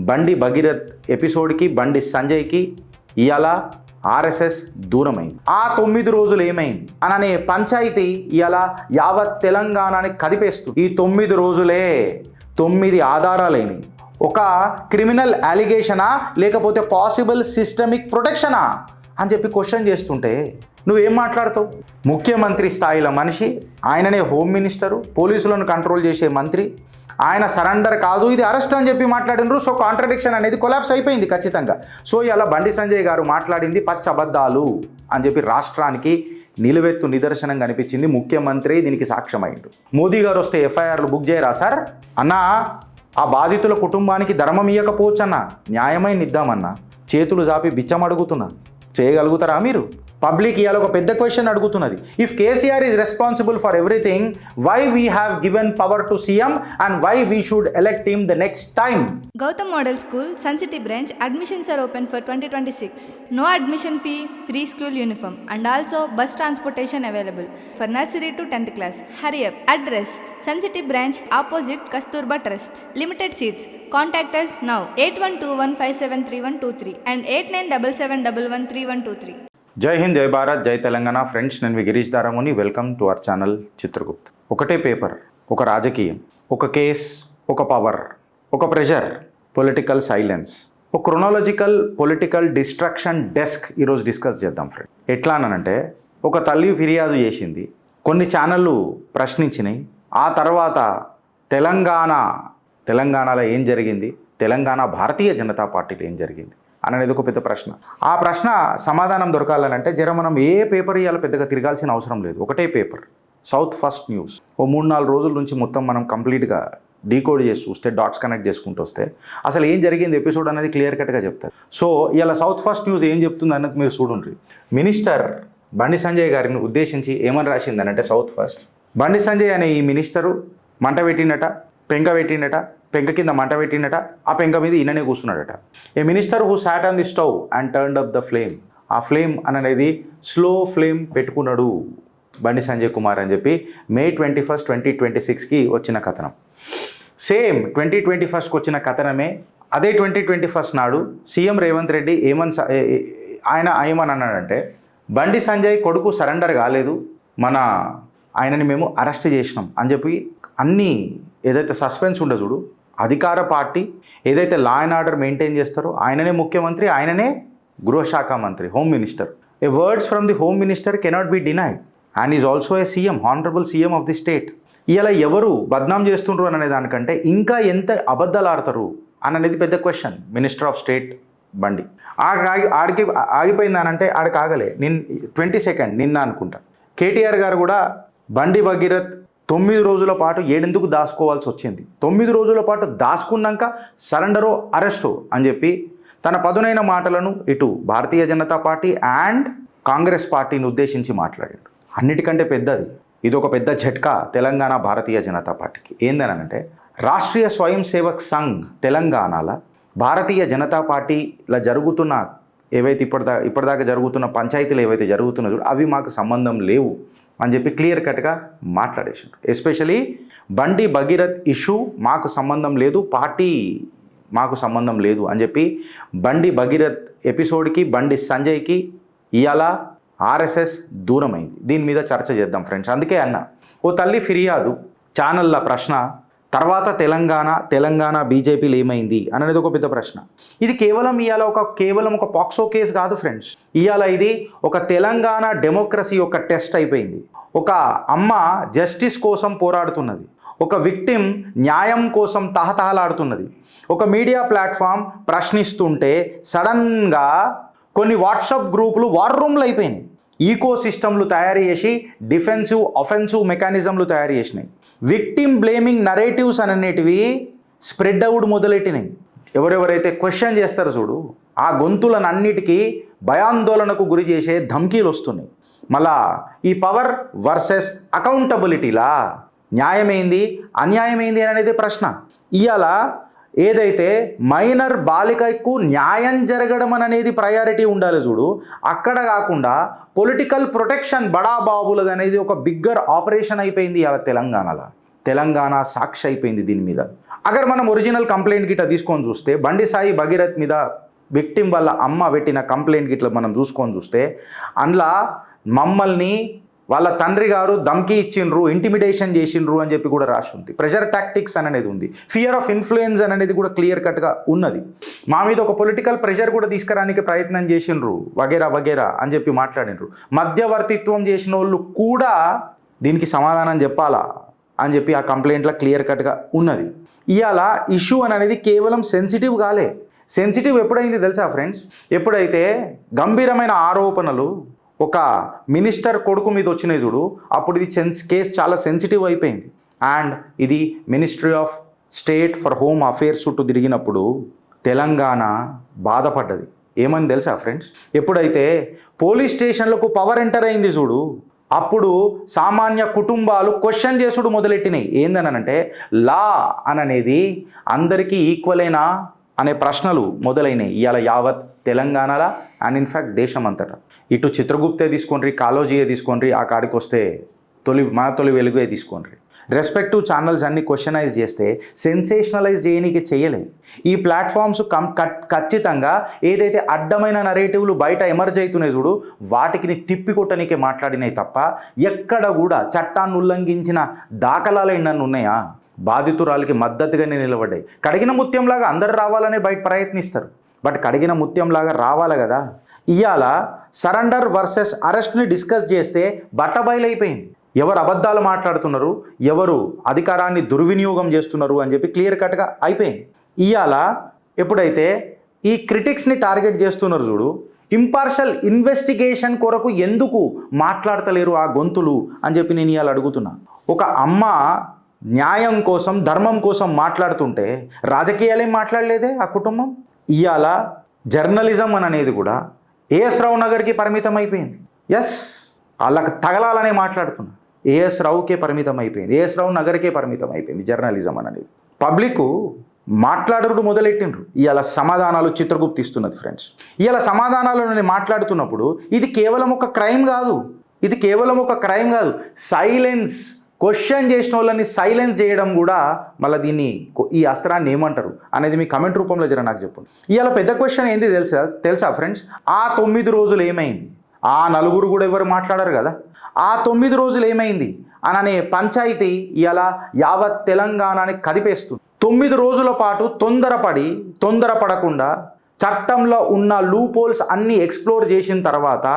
బండి భగీరథ్ ఎపిసోడ్కి బండి సంజయ్కి ఇవాళ ఆర్ఎస్ఎస్ దూరమైంది. ఆ 9 రోజులు ఏమైంది అననే పంచాయతీ ఇవాళ యావత్ తెలంగాణని కదిపేస్తూ ఈ 9 రోజులే 9 ఆధారాలేని ఒక క్రిమినల్ అలిగేషనా లేకపోతే పాసిబుల్ సిస్టమిక్ ప్రొటెక్షనా అని చెప్పి క్వశ్చన్ చేస్తుంటే నువ్వేం మాట్లాడతావు? ముఖ్యమంత్రి స్థాయిలో మనిషి, ఆయననే హోమ్ మినిస్టరు, పోలీసులను కంట్రోల్ చేసే మంత్రి, ఆయన సరెండర్ కాదు ఇది అరెస్ట్ అని చెప్పి మాట్లాడినరు. సో కాంట్రడిక్షన్ అనేది కొలాప్స్ అయిపోయింది ఖచ్చితంగా. సో ఇలా బండి సంజయ్ గారు మాట్లాడింది పచ్చ అబద్ధాలు అని చెప్పి రాష్ట్రానికి నిలువెత్తు నిదర్శనం కనిపించింది. ముఖ్యమంత్రి దీనికి సాక్ష్యమైండు. మోదీ గారు వస్తే ఎఫ్ఐఆర్లు బుక్ చేయరా సార్ అన్నా? ఆ బాధితుల కుటుంబానికి ధర్మం ఇవ్వకపోవచ్చన్నా, న్యాయమైన ఇద్దామన్నా, చేతులు జాపి బిచ్చం అడుగుతున్నా, చేయగలుగుతారా మీరు? పబ్లిక్ ఇవాళ ఒక పెద్ద క్వశ్చన్ అడుగుతున్నది. If KCR is responsible for everything, why we have given power to CM and why we should elect him the next time? Gautam Model School, Sun City branch, admissions are open for 2026. No admission fee, free school uniform and also bus transportation available for nursery to 10th class. Hurry up. Address: Sun City branch opposite Kasturba Trust. Limited seats. Contact us now 8121573123 and 8977113123. జై హింద్, జై భారత్, జై Telangana. Friends, నేను మీ Girish Daramuni. Welcome to our channel Chitragupt. ఒకటే paper, ఒక రాజకీయం, ఒక case, ఒక పవర్, ఒక ప్రెషర్, పొలిటికల్ సైలెన్స్, ఒక క్రొనాలజికల్ పొలిటికల్ డిస్ట్రాక్షన్ డెస్క్ ఈరోజు డిస్కస్ చేద్దాం ఫ్రెండ్. ఎట్లా అనంటే, ఒక తల్లి ఫిర్యాదు చేసింది, కొన్ని ఛానళ్ళు ప్రశ్నించినాయి. ఆ తర్వాత తెలంగాణలో ఏం జరిగింది, తెలంగాణ భారతీయ జనతా పార్టీలో ఏం జరిగింది అనేది ఒక పెద్ద ప్రశ్న. ఆ ప్రశ్న సమాధానం దొరకాలనంటే మనం ఏ పేపర్ ఇవ్వాలో పెద్దగా తిరగాల్సిన అవసరం లేదు. ఒకటే పేపర్, సౌత్ ఫస్ట్ న్యూస్. ఓ 3-4 రోజుల నుంచి మొత్తం మనం కంప్లీట్గా డీకోడ్ చేసి చూస్తే, డాట్స్ కనెక్ట్ చేసుకుంటూ వస్తే అసలు ఏం జరిగింది ఎపిసోడ్ అనేది క్లియర్ కట్గా చెప్తారు. సో ఇలా సౌత్ ఫస్ట్ న్యూస్ ఏం చెప్తుంది అన్నది మీరు చూడండి. మినిస్టర్ బండి సంజయ్ గారిని ఉద్దేశించి ఏమని రాసింది అంటే, సౌత్ ఫస్ట్, బండి సంజయ్ అనే ఈ మినిస్టరు మంట పెట్టిండట, పెంక పెట్టిండట, పెంక కింద మంట పెట్టిండట, ఆ పెంక మీద ఈయననే కూర్చున్నాడట. A minister who sat on the stove and turned up the flame. ఆ ఫ్లేమ్ అనేది స్లో ఫ్లేమ్ పెట్టుకున్నాడు బండి సంజయ్ కుమార్ అని చెప్పి May 21, 2026కి వచ్చిన కథనం. సేమ్ 2021కి వచ్చిన కథనమే. అదే 2021 నాడు సీఎం రేవంత్ రెడ్డి ఏమని అన్నాడంటే, బండి సంజయ్ కొడుకు సరెండర్ కాలేదు, ఆయనని మేము అరెస్ట్ చేసినాం అని చెప్పి అన్నీ ఏదైతే సస్పెన్స్ ఉండే చూడు, అధికార పార్టీ ఏదైతే లా అండ్ ఆర్డర్ మెయింటైన్ చేస్తారో ఆయననే ముఖ్యమంత్రి, ఆయననే గృహశాఖ మంత్రి, home minister. A words from the home minister cannot be denied and is also a CM, honourable CM of the state. ఇలా ఎవరు బద్నాం చేస్తుండ్రు అనే దానికంటే ఇంకా ఎంత అబద్ధాలు ఆడతారు అనేది పెద్ద క్వశ్చన్. మినిస్టర్ ఆఫ్ స్టేట్ బండి ఆగిపోయిందనంటే ఆడికి ఆగలే. 22 నిన్న అనుకుంటా కేటీఆర్ గారు కూడా బండి భగీరథ్ 9 రోజుల పాటు ఏడెందుకు దాచుకోవాల్సి వచ్చింది, 9 రోజుల పాటు దాచుకున్నాక సరెండరో అరెస్టో అని చెప్పి తన పదునైన మాటలను ఇటు భారతీయ జనతా పార్టీ అండ్ కాంగ్రెస్ పార్టీని ఉద్దేశించి మాట్లాడాడు. అన్నిటికంటే పెద్దది, ఇది ఒక పెద్ద ఝట్కా తెలంగాణ భారతీయ జనతా పార్టీకి. ఏందనంటే, రాష్ట్రీయ స్వయం సేవక్ సంఘ్ తెలంగాణలో భారతీయ జనతా పార్టీలో జరుగుతున్న ఏవైతే ఇప్పటిదాకా జరుగుతున్న పంచాయతీలు ఏవైతే జరుగుతున్నాయో అవి మాకు సంబంధం లేవు అని చెప్పి క్లియర్ కట్గా మాట్లాడేసాడు. ఎస్పెషలీ బండి భగీరథ్ ఇష్యూ మాకు సంబంధం లేదు, పార్టీ మాకు సంబంధం లేదు అని చెప్పి బండి భగీరథ్ ఎపిసోడ్కి బండి సంజయ్కి ఇవాళ ఆర్ఎస్ఎస్ దూరమైంది. దీని మీద చర్చ చేద్దాం ఫ్రెండ్స్. అందుకే అన్న, ఓ తల్లి ఫిర్యాదు, ఛానళ్ళ ప్రశ్న, తర్వాత తెలంగాణ బీజేపీలు ఏమైంది అనేది ఒక పెద్ద ప్రశ్న. ఇది కేవలం ఒక పాక్సో కేసు కాదు ఫ్రెండ్స్. ఇవాళ ఇది ఒక తెలంగాణ డెమోక్రసీ యొక్క టెస్ట్ అయిపోయింది. ఒక అమ్మ జస్టిస్ కోసం పోరాడుతున్నది, ఒక విక్టిమ్ న్యాయం కోసం తహతహలాడుతున్నది. ఒక మీడియా ప్లాట్ఫామ్ ప్రశ్నిస్తుంటే సడన్గా కొన్ని వాట్సాప్ గ్రూపులు వార్ రూమ్లు అయిపోయినాయి. ఈకో సిస్టమ్లు తయారు చేసి డిఫెన్సివ్ అఫెన్సివ్ మెకానిజంలు తయారు చేసినాయి. విక్టిమ్ బ్లేమింగ్ నరేటివ్స్ అనేటివి స్ప్రెడ్ అవుట్ మొదలెట్టినాయి. ఎవరెవరైతే క్వశ్చన్ చేస్తారో చూడు, ఆ గొంతులనన్నిటికీ భయాందోళనకు గురి చేసే ధమ్కీలు వస్తున్నాయి. మళ్ళా ఈ పవర్ వర్సెస్ అకౌంటబిలిటీలా న్యాయమైంది అన్యాయమైంది అనేది ప్రశ్న. ఇవాళ ఏదైతే మైనర్ బాలికకు న్యాయం జరగడం అనేది ప్రయారిటీ ఉండాలి చూడు, అక్కడ కాకుండా పొలిటికల్ ప్రొటెక్షన్ బడాబాబులది అనేది ఒక బిగ్గర్ ఆపరేషన్ అయిపోయింది ఇవాళ తెలంగాణలో. తెలంగాణ సాక్షి అయిపోయింది దీని మీద. అగర్ మనం ఒరిజినల్ కంప్లైంట్ గిట్లా తీసుకొని చూస్తే బండి సాయి భగీరథ్ మీద విక్టిమ్ వాళ్ళ అమ్మ పెట్టిన కంప్లైంట్ గిట్లా మనం చూస్తే అందులో మమ్మల్ని వాళ్ళ తండ్రి గారు ధమ్కి ఇచ్చిండ్రు, ఇంటిమిడేషన్ చేసిండ్రు అని చెప్పి కూడా రాసి ఉంది. ప్రెషర్ టాక్టిక్స్ అనేది ఉంది, ఫియర్ ఆఫ్ ఇన్ఫ్లుయెన్స్ అనేది కూడా క్లియర్ కట్గా ఉన్నది. మా మీద ఒక పొలిటికల్ ప్రెషర్ కూడా తీసుకురానికి ప్రయత్నం చేసిండ్రు వగేరా వగేరా అని చెప్పి మాట్లాడినరు. మధ్యవర్తిత్వం చేసిన వాళ్ళు కూడా దీనికి సమాధానం చెప్పాలా అని చెప్పి ఆ కంప్లైంట్లో క్లియర్ కట్గా ఉన్నది. ఇవాళ ఇష్యూ అనేది కేవలం సెన్సిటివ్ కాలే. సెన్సిటివ్ ఎప్పుడైంది తెలుసా ఫ్రెండ్స్? ఎప్పుడైతే గంభీరమైన ఆరోపణలు ఒక మినిస్టర్ కొడుకు మీద వచ్చినాయి చూడు, అప్పుడు ఇది కేసు చాలా సెన్సిటివ్ అయిపోయింది. అండ్ ఇది ministry of state for home affairs చుట్టూ తిరిగినప్పుడు తెలంగాణ బాధపడ్డది. ఏమని తెలుసా ఫ్రెండ్స్? ఎప్పుడైతే పోలీస్ స్టేషన్లకు పవర్ ఎంటర్ అయింది చూడు, అప్పుడు సామాన్య కుటుంబాలు క్వశ్చన్ చేసుడు మొదలెట్టినాయి. ఏందనంటే లా అనేది అందరికీ ఈక్వలేనా అనే ప్రశ్నలు మొదలైనవి ఇవాళ యావత్ తెలంగాణలో అండ్ ఇన్ఫ్యాక్ట్ దేశం అంతటా. ఇటు చిత్రగుప్తే తీసుకోండి, కాలోజీయే తీసుకోండి, ఆ కాడికి వస్తే మన తొలి వెలుగే తీసుకోండి. రెస్పెక్టివ్ ఛానల్స్ అన్ని క్వశ్చనైజ్ చేస్తే సెన్సేషనలైజ్ చేయనీకి చేయలేదు. ఈ ప్లాట్ఫామ్స్ ఖచ్చితంగా ఏదైతే అడ్డమైన నరేటివ్లు బయట ఎమర్జ్ అవుతున్నాయి చూడు, వాటికి తిప్పికొట్టనీకే మాట్లాడినాయి తప్ప ఎక్కడ కూడా చట్టాన్ని ఉల్లంఘించిన దాఖలాలు ఎన్నన్నా ఉన్నాయా? బాధితురాలకి మద్దతుగానే నిలబడ్డాయి. కడిగిన ముత్యంలాగా అందరు రావాలనే బయట ప్రయత్నిస్తారు, బట్ కడిగిన ముత్యంలాగా రావాలి కదా. ఇవాళ సరెండర్ వర్సెస్ అరెస్ట్ని డిస్కస్ చేస్తే బట్టబయలైపోయింది. ఎవరు అబద్ధాలు మాట్లాడుతున్నారు, ఎవరు అధికారాన్ని దుర్వినియోగం చేస్తున్నారు అని చెప్పి క్లియర్ కట్గా అయిపోయింది. ఇవాళ ఎప్పుడైతే ఈ క్రిటిక్స్ని టార్గెట్ చేస్తున్నారు చూడు, ఇంపార్షల్ ఇన్వెస్టిగేషన్ కొరకు ఎందుకు మాట్లాడతలేరు ఆ గొంతులు అని చెప్పి నేను ఇవాళ అడుగుతున్నా. ఒక అమ్మ న్యాయం కోసం ధర్మం కోసం మాట్లాడుతుంటే రాజకీయాలేం మాట్లాడలేదే ఆ కుటుంబం. ఇవాళ జర్నలిజం అనేది కూడా ఏఎస్ రావు నగర్కి పరిమితం అయిపోయింది. ఎస్, వాళ్ళకి తగలాలనే మాట్లాడుతున్నా. ఏఎస్ రావుకే పరిమితం అయిపోయింది, ఏఎస్ రావు నగర్కే పరిమితం అయిపోయింది జర్నలిజం అనేది. పబ్లిక్ మాట్లాడుడు మొదలెట్టిండ్రు. ఇవాళ సమాధానాలు చిత్రగుప్తిస్తున్నది ఫ్రెండ్స్. ఇవాళ సమాధానాలను మాట్లాడుతున్నప్పుడు ఇది కేవలం ఒక క్రైమ్ కాదు, ఇది కేవలం ఒక క్రైమ్ కాదు. సైలెన్స్, క్వశ్చన్ చేసిన వాళ్ళని సైలెన్స్ చేయడం కూడా మళ్ళీ దీన్ని ఈ అస్త్రాన్ని ఏమంటారు అనేది మీ కమెంట్ రూపంలో జర నాకు చెప్పండి. ఇవాళ పెద్ద క్వశ్చన్ ఏంది తెలుసా ఫ్రెండ్స్? ఆ 9 రోజులు ఏమైంది? ఆ నలుగురు కూడా ఎవరు మాట్లాడారు కదా, ఆ 9 రోజులు ఏమైంది అనే పంచాయతీ ఇవాళ యావత్ తెలంగాణని కదిపేస్తుంది. 9 రోజుల పాటు తొందరపడకుండా చట్టంలో ఉన్న లూపోల్స్ అన్నీ ఎక్స్ప్లోర్ చేసిన తర్వాత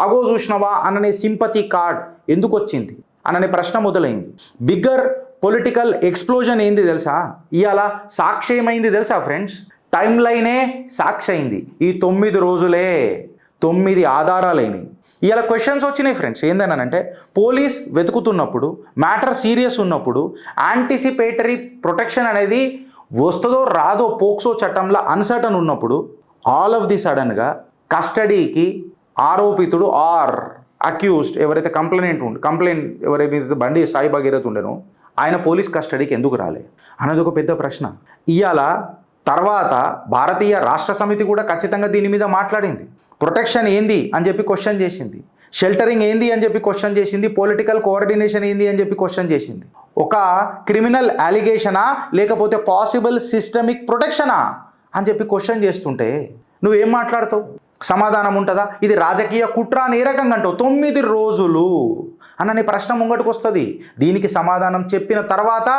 అగో చూసినవా అననే సింపతి కార్డ్ ఎందుకు వచ్చింది అననే ప్రశ్న మొదలైంది. బిగ్గర్ పొలిటికల్ ఎక్స్ప్లోజన్ ఏంది తెలుసా? ఇవాళ సాక్షి ఏమైంది తెలుసా ఫ్రెండ్స్? టైం లైనే సాక్షి అయింది. ఈ 9 రోజులే 9 ఆధారాలైనవి. ఇవాళ క్వశ్చన్స్ వచ్చినాయి ఫ్రెండ్స్. ఏందనంటే పోలీస్ వెతుకుతున్నప్పుడు, మ్యాటర్ సీరియస్ ఉన్నప్పుడు, యాంటిసిపేటరీ ప్రొటెక్షన్ అనేది వస్తుందో రాదో పోక్సో చట్టంలో అన్సర్టన్ ఉన్నప్పుడు ఆల్ ఆఫ్ ది సడన్గా కస్టడీకి ఆరోపితుడు ఆర్ అక్యూజ్డ్ ఎవరైతే కంప్లైంట్ ఎవరైతే బండి సాయి భగీరథ్ ఉండేనో ఆయన పోలీస్ కస్టడీకి ఎందుకు రాలే అనేది ఒక పెద్ద ప్రశ్న. ఇవాళ తర్వాత భారతీయ రాష్ట్ర సమితి కూడా ఖచ్చితంగా దీని మీద మాట్లాడింది. ప్రొటెక్షన్ ఏంది అని చెప్పి క్వశ్చన్ చేసింది, షెల్టరింగ్ ఏంది అని చెప్పి క్వశ్చన్ చేసింది, పొలిటికల్ కోఆర్డినేషన్ ఏంది అని చెప్పి క్వశ్చన్ చేసింది. ఒక క్రిమినల్ అలిగేషనా లేకపోతే పాసిబుల్ సిస్టమిక్ ప్రొటెక్షనా అని చెప్పి క్వశ్చన్ చేస్తుంటే నువ్వేం మాట్లాడతావు? సమాధానం ఉంటుందా? ఇది రాజకీయ కుట్ర అని ఏ రకంగా అంటావు? 9 రోజులు అనే ప్రశ్న ముంగటికి వస్తుంది. దీనికి సమాధానం చెప్పిన తర్వాత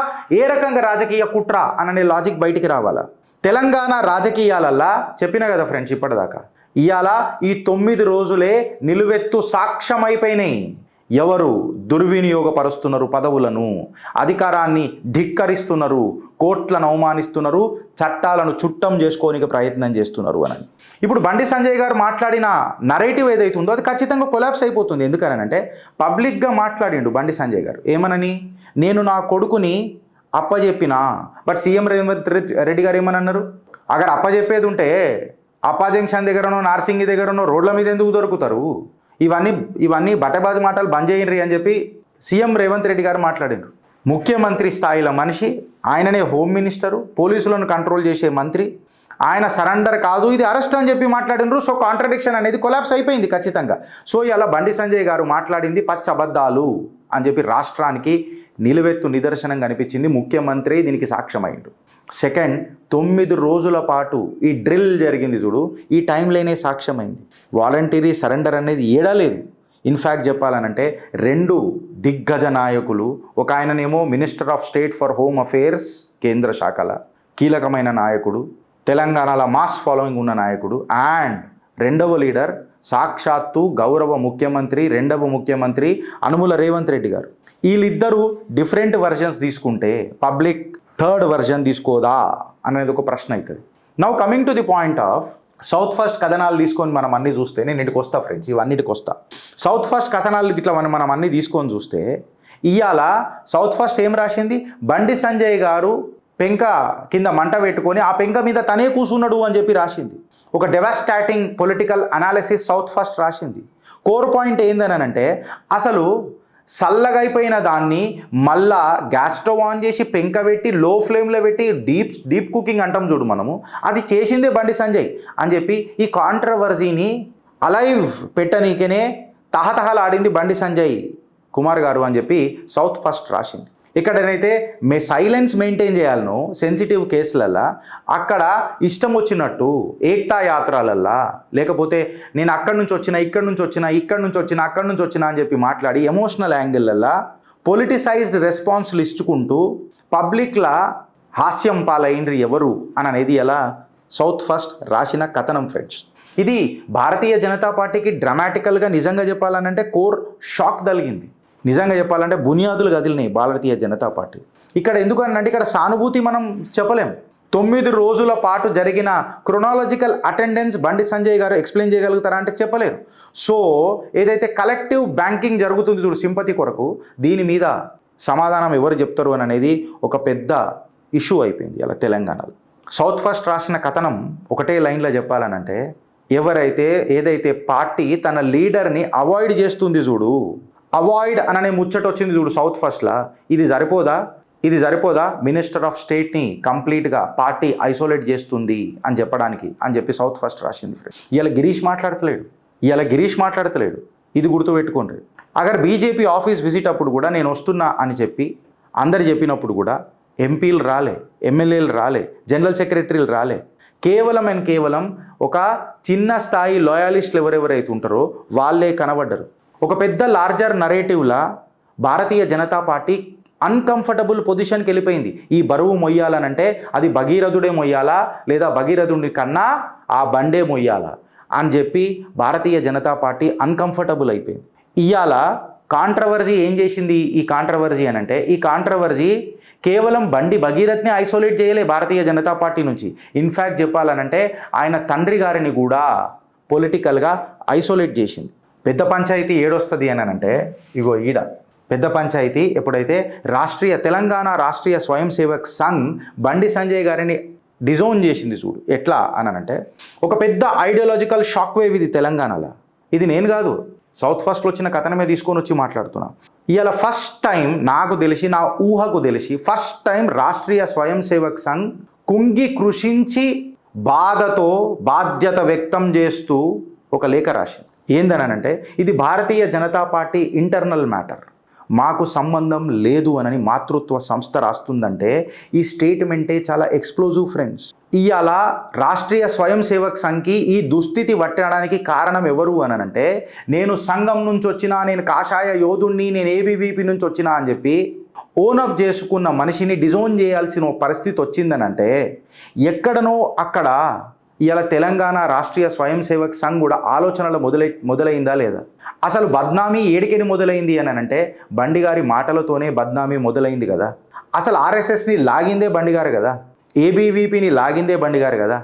ఏ రకంగా రాజకీయ కుట్ర అనే లాజిక్ బయటికి రావాలా? తెలంగాణ రాజకీయాలల్లా చెప్పిన కదా ఫ్రెండ్స్ ఇప్పటిదాకా, ఇవాళ ఈ 9 రోజులే నిలువెత్తు సాక్ష్యమైపోయినాయి. ఎవరు దుర్వినియోగపరుస్తున్నారు పదవులను, అధికారాన్ని ధిక్కరిస్తున్నారు, కోట్లను అవమానిస్తున్నారు, చట్టాలను చుట్టం చేసుకోనికి ప్రయత్నం చేస్తున్నారు అని. ఇప్పుడు బండి సంజయ్ గారు మాట్లాడిన నరేటివ్ ఏదైతే ఉందో అది ఖచ్చితంగా కొలాప్స్ అయిపోతుంది. ఎందుకనంటే పబ్లిక్గా మాట్లాడిండు బండి సంజయ్ గారు. ఏమనని? నేను నా కొడుకుని అప్పజెప్పినా. బట్ సీఎం రేవంత్ రెడ్డి గారు ఏమని అన్నారు? అగర్ అప్పజెప్పేది ఉంటే అప్పా జంక్షన్ దగ్గరనో నార్సింగి దగ్గరనో రోడ్ల మీద ఎందుకు దొరుకుతారు? ఇవన్నీ బట్టబాజు మాటలు బంద్ చేయండి అని చెప్పి సీఎం రేవంత్ రెడ్డి గారు మాట్లాడిండ్రు. ముఖ్యమంత్రి స్థాయిలో మనిషి, ఆయననే హోమ్ మినిస్టరు, పోలీసులను కంట్రోల్ చేసే మంత్రి, ఆయన సరెండర్ కాదు ఇది అరెస్ట్ అని చెప్పి మాట్లాడినరు. సో కాంట్రడిక్షన్ అనేది కొలాప్స్ అయిపోయింది ఖచ్చితంగా. సో ఇలా బండి సంజయ్ గారు మాట్లాడింది పచ్చ అబద్ధాలు అని చెప్పి రాష్ట్రానికి నిలువెత్తు నిదర్శనం కనిపించింది. ముఖ్యమంత్రి దీనికి సాక్ష్యమైండు. సెకండ్, 9 రోజుల పాటు ఈ డ్రిల్ జరిగింది చూడు, ఈ టైం లైనే సాక్ష్యమైంది. వాలంటరీ సరెండర్ అనేది ఏడాలేదు. ఇన్ఫ్యాక్ట్ చెప్పాలనంటే 2 దిగ్గజ నాయకులు, ఒక ఆయననేమో minister of state for home affairs కేంద్ర శాఖల కీలకమైన నాయకుడు, తెలంగాణలో మాస్ ఫాలోయింగ్ ఉన్న నాయకుడు, అండ్ రెండవ లీడర్ సాక్షాత్తు గౌరవ ముఖ్యమంత్రి, రెండవ ముఖ్యమంత్రి అనుముల రేవంత్ రెడ్డి గారు. వీళ్ళిద్దరూ డిఫరెంట్ వర్జన్స్ తీసుకుంటే పబ్లిక్ థర్డ్ వర్జన్ తీసుకోదా అనేది ఒక ప్రశ్న అవుతుంది. Now coming to the point of south first కథనాలు తీసుకొని మనం అన్నీ చూస్తే, నేను ఇంటికి వస్తా ఫ్రెండ్స్, ఇవన్నిటికి వస్తా. సౌత్ ఫస్ట్ కథనాలు ఇట్లా మనం అన్నీ తీసుకొని చూస్తే, ఇవాళ సౌత్ ఫస్ట్ ఏం రాసింది, బండి సంజయ్ గారు పెంక కింద మంట పెట్టుకొని ఆ పెంక మీద తనే కూర్చున్నాడు అని చెప్పి రాసింది. ఒక డెవాస్టాటింగ్ పొలిటికల్ అనాలిసిస్ సౌత్ ఫస్ట్ రాసింది. కోర్ పాయింట్ ఏందనంటే, అసలు చల్లగైపోయిన దాన్ని మళ్ళా గ్యాస్ స్టవ్ ఆన్ చేసి పెంక పెట్టి లో ఫ్లేమ్లో పెట్టి డీప్ కుకింగ్ అంటాం చూడు మనము, అది చేసిందే బండి సంజయ్ అని చెప్పి ఈ కాంట్రవర్సీని అలైవ్ పెట్టనీకనే తహతహలాడింది బండి సంజయ్ కుమార్ గారు అని చెప్పి సౌత్ ఫస్ట్ రాసింది. ఇక్కడనైతే సైలెన్స్ మెయింటైన్ చేయాలనో సెన్సిటివ్ కేసులల్లా అక్కడ ఇష్టం వచ్చినట్టు ఏక్తా యాత్రలల్లా, లేకపోతే నేను అక్కడి నుంచి వచ్చిన, ఇక్కడి నుంచి వచ్చిన, ఇక్కడి నుంచి వచ్చిన, అక్కడి నుంచి వచ్చిన అని చెప్పి మాట్లాడి ఎమోషనల్ యాంగిల్లల్లా పొలిటిసైజ్డ్ రెస్పాన్స్లు ఇచ్చుకుంటూ పబ్లిక్లా హాస్యం పాలైండ్రి ఎవరు అని అనేది ఎలా సౌత్ ఫస్ట్ రాసిన కథనం ఫ్రెండ్స్. ఇది భారతీయ జనతా పార్టీకి డ్రామాటికల్గా నిజంగా చెప్పాలనంటే కోర్ షాక్ తగిలింది. నిజంగా చెప్పాలంటే బునియాదులు కదిలినాయి భారతీయ జనతా పార్టీ. ఇక్కడ ఎందుకనంటే ఇక్కడ సానుభూతి మనం చెప్పలేం. 9 రోజుల పాటు జరిగిన క్రొనాలజికల్ అటెండెన్స్ బండి సంజయ్ గారు ఎక్స్ప్లెయిన్ చేయగలుగుతారా అంటే చెప్పలేరు. సో ఏదైతే కలెక్టివ్ బ్యాంకింగ్ జరుగుతుంది చూడు సింపతి కొరకు, దీని మీద సమాధానం ఎవరు చెప్తారు అని అనేది ఒక పెద్ద ఇష్యూ అయిపోయింది అలా తెలంగాణలో. సౌత్ ఫస్ట్ రాసిన కథనం ఒకటే లైన్లో చెప్పాలనంటే, ఏదైతే పార్టీ తన లీడర్ని అవాయిడ్ చేస్తుంది చూడు, అవాయిడ్ అననే ముచ్చట వచ్చింది చూడు సౌత్ ఫస్ట్లా, ఇది సరిపోదా మినిస్టర్ ఆఫ్ స్టేట్ని కంప్లీట్గా పార్టీ ఐసోలేట్ చేస్తుంది అని చెప్పి సౌత్ ఫస్ట్ రాసింది ఫ్రెండ్. ఇలా గిరీష్ మాట్లాడతలేడు, ఇది గుర్తుపెట్టుకోండి. అగర్ బీజేపీ ఆఫీస్ విజిట్ అప్పుడు కూడా నేను వస్తున్నా అని చెప్పి అందరు చెప్పినప్పుడు కూడా ఎంపీలు రాలే, ఎమ్మెల్యేలు రాలే, జనరల్ సెక్రటరీలు రాలే. కేవలం ఒక చిన్న స్థాయి లాయలిస్టులు ఎవరెవరైతే ఉంటారో వాళ్ళే కనబడ్డరు. ఒక పెద్ద larger నరేటివ్లా Bharatiya Janata party uncomfortable పొజిషన్కి వెళ్ళిపోయింది. ఈ బరువు మొయ్యాలనంటే అది భగీరథుడే మొయ్యాలా, లేదా భగీరథుడి కన్నా ఆ బండే మొయ్యాలా అని చెప్పి భారతీయ జనతా పార్టీ అన్కంఫర్టబుల్ అయిపోయింది. ఇవాళ కాంట్రవర్సీ ఏం చేసింది ఈ కాంట్రవర్సీ కేవలం బండి భగీరథ్ని ఐసోలేట్ చేయలే భారతీయ జనతా పార్టీ నుంచి. ఇన్ఫ్యాక్ట్ చెప్పాలనంటే ఆయన తండ్రి గారిని కూడా పొలిటికల్గా ఐసోలేట్ చేసింది. పెద్ద పంచాయతీ ఏడొస్తుంది అని అంటే ఇగో ఈడ పెద్ద పంచాయతీ ఎప్పుడైతే తెలంగాణ రాష్ట్రీయ స్వయం సేవక్ సంఘ్ బండి సంజయ్ గారిని డిజోన్ చేసింది చూడు, ఎట్లా అనంటే ఒక పెద్ద ఐడియాలజికల్ షాక్ వేవ్ ఇది తెలంగాణలో. ఇది నేను కాదు, సౌత్ ఫస్ట్లో వచ్చిన కథనమే తీసుకొని వచ్చి మాట్లాడుతున్నా. ఇవాళ ఫస్ట్ టైం నాకు తెలిసి, నా ఊహకు తెలిసి ఫస్ట్ టైం రాష్ట్రీయ స్వయం సేవక్ సంఘ్ కుంగి కృషించి బాధతో బాధ్యత వ్యక్తం చేస్తూ ఒక లేఖ రాసింది. ఏందనంటే ఇది Bharatiya Janata party internal matter, మాకు సంబంధం లేదు అని మాతృత్వ సంస్థ రాస్తుందంటే ఈ స్టేట్మెంటే చాలా ఎక్స్ప్లోజివ్ ఫ్రెండ్స్. ఇవాళ రాష్ట్రీయ స్వయం సేవక్ సంఘ్కి ఈ దుస్థితి పట్టడానికి కారణం ఎవరు అనంటే, నేను సంఘం నుంచి వచ్చినా, నేను కాషాయ యోధుణ్ణి, నేను ఏబీవీపీ నుంచి వచ్చినా అని చెప్పి ఓనప్ చేసుకున్న మనిషిని డిజోన్ చేయాల్సిన పరిస్థితి వచ్చిందనంటే ఎక్కడనో అక్కడ ఇలా తెలంగాణ రాష్ట్రీయ స్వయం సేవక్ సంఘ్ కూడా ఆలోచనలు మొదలైందా లేదా? అసలు బద్నామీ ఏడికెని మొదలైంది అని అంటే బండి గారి మాటలతోనే బద్నామీ మొదలైంది కదా. అసలు ఆర్ఎస్ఎస్ని లాగిందే బండి గారు కదా, ఏబీవీపీని లాగిందే బండి గారు కదా.